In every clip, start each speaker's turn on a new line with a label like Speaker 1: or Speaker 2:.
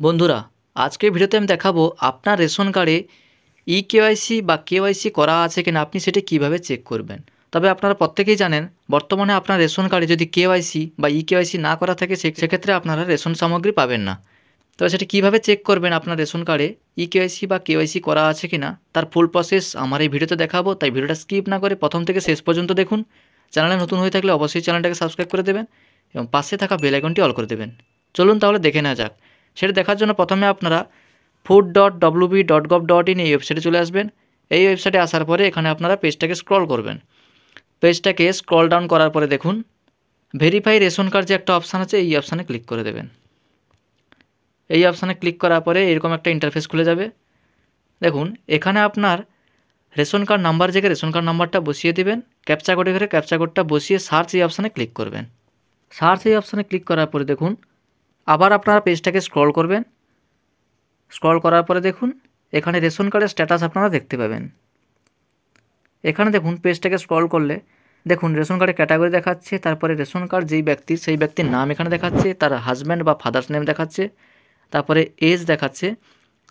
Speaker 1: বন্ধুরা, আজকের ভিডিওতে আমি দেখাবো আপনার রেশন কার্ডে ইকেওয়াইসি বা কেওয়াইসি করা আছে কিনা আপনি সেটা কিভাবে চেক করবেন। তবে আপনারা প্রত্যেকেই জানেন বর্তমানে আপনার রেশন কার্ডে যদি কেওয়াইসি বা ইকেওয়াইসি না করা থাকে সেক্ষেত্রে আপনারা রেশন সামগ্রী পাবেন না। তবে সেটা কীভাবে চেক করবেন আপনার রেশন কার্ডে ইকেওয়াইসি বা কেওয়াইসি করা আছে কিনা তার ফুল প্রসেস আমার এই ভিডিওতে দেখাবো, তাই ভিডিওটা স্কিপ না করে প্রথম থেকে শেষ পর্যন্ত দেখুন। চ্যানেলে নতুন হয়ে থাকলে অবশ্যই চ্যানেলটাকে সাবস্ক্রাইব করে দেবেন এবং পাশে থাকা বেল আইকনটি অল করে দেবেন। চলুন তাহলে দেখে নেওয়া যাক। সেটা দেখার জন্য প্রথমে আপনারা food.wb.gov.in এই ওয়েবসাইটে চলে আসবেন। এই ওয়েবসাইটে আসার পরে এখানে আপনারা পেজটাকে স্ক্রল করবেন। পেজটাকে স্ক্রল ডাউন করার পরে দেখুন ভেরিফাই রেশন কার্ড যে একটা অপশান আছে, এই অপশানে ক্লিক করে দেবেন। এই অপশানে ক্লিক করার পরে এরকম একটা ইন্টারফেস খুলে যাবে। দেখুন এখানে আপনার রেশন কার্ড নাম্বার জায়গায় রেশন কার্ড নাম্বারটা বসিয়ে দেবেন, ক্যাপচা কোডে ঘরে ক্যাপচা কোডটা বসিয়ে সার্চ এই অপশানে ক্লিক করবেন। সার্চ এই অপশানে ক্লিক করার পরে দেখুন আবার আপনারা পেজটাকে স্ক্রল করবেন। স্ক্রল করার পরে দেখুন এখানে রেশন কার্ডের স্ট্যাটাস আপনারা দেখতে পাবেন। এখানে দেখুন পেজটাকে স্ক্রল করলে দেখুন রেশন কার্ডের ক্যাটাগরি দেখাচ্ছে, তারপরে রেশন কার্ড যেই ব্যক্তির সেই ব্যক্তির নাম এখানে দেখাচ্ছে, তার হাজব্যান্ড বা ফাদার্স নেম দেখাচ্ছে, তারপরে এজ দেখাচ্ছে,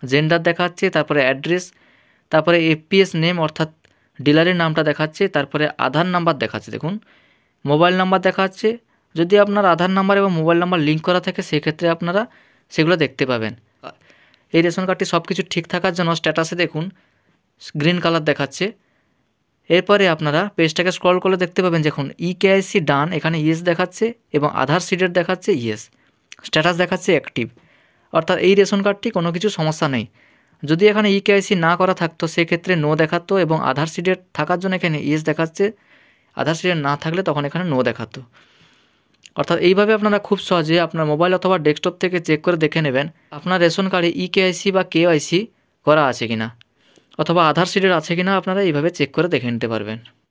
Speaker 1: জেন্ডার দেখাচ্ছে, তারপরে অ্যাড্রেস, তারপরে এপিএস নেম অর্থাৎ ডিলারের নামটা দেখাচ্ছে, তারপরে আধার নাম্বার দেখাচ্ছে, দেখুন মোবাইল নাম্বার দেখাচ্ছে। যদি আপনার আধার নাম্বার এবং মোবাইল নাম্বার লিঙ্ক করা থাকে সেক্ষেত্রে আপনারা সেগুলো দেখতে পাবেন। এই রেশন কার্ডটি সব কিছু ঠিক থাকার জন্য স্ট্যাটাসে দেখুন গ্রিন কালার দেখাচ্ছে। এরপরে আপনারা পেজটাকে স্ক্রল করলে দেখতে পাবেন দেখুন ইকেআইসি ডান, এখানে ইয়েস দেখাচ্ছে এবং আধার সিডের দেখাচ্ছে ইয়েস, স্ট্যাটাস দেখাচ্ছে অ্যাক্টিভ, অর্থাৎ এই রেশন কার্ডটি কোনো কিছু সমস্যা নেই। যদি এখানে ইকেআইসি না করা থাকতো সেক্ষেত্রে নো দেখাতো এবং আধার সিডের থাকার জন্য এখানে ইয়েস দেখাচ্ছে, আধার সিডের না থাকলে তখন এখানে নো দেখাতো। অর্থাৎ এইভাবে আপনারা খুব সহজে আপনার মোবাইল অথবা ডেস্কটপ থেকে চেক করে দেখে নেবেন আপনার রেশন কার্ডে ইকেআইসি বা কেওয়াইসি করা আছে কিনা অথবা আধার সিডের আছে কিনা, আপনারা এইভাবে চেক করে দেখে নিতে পারবেন।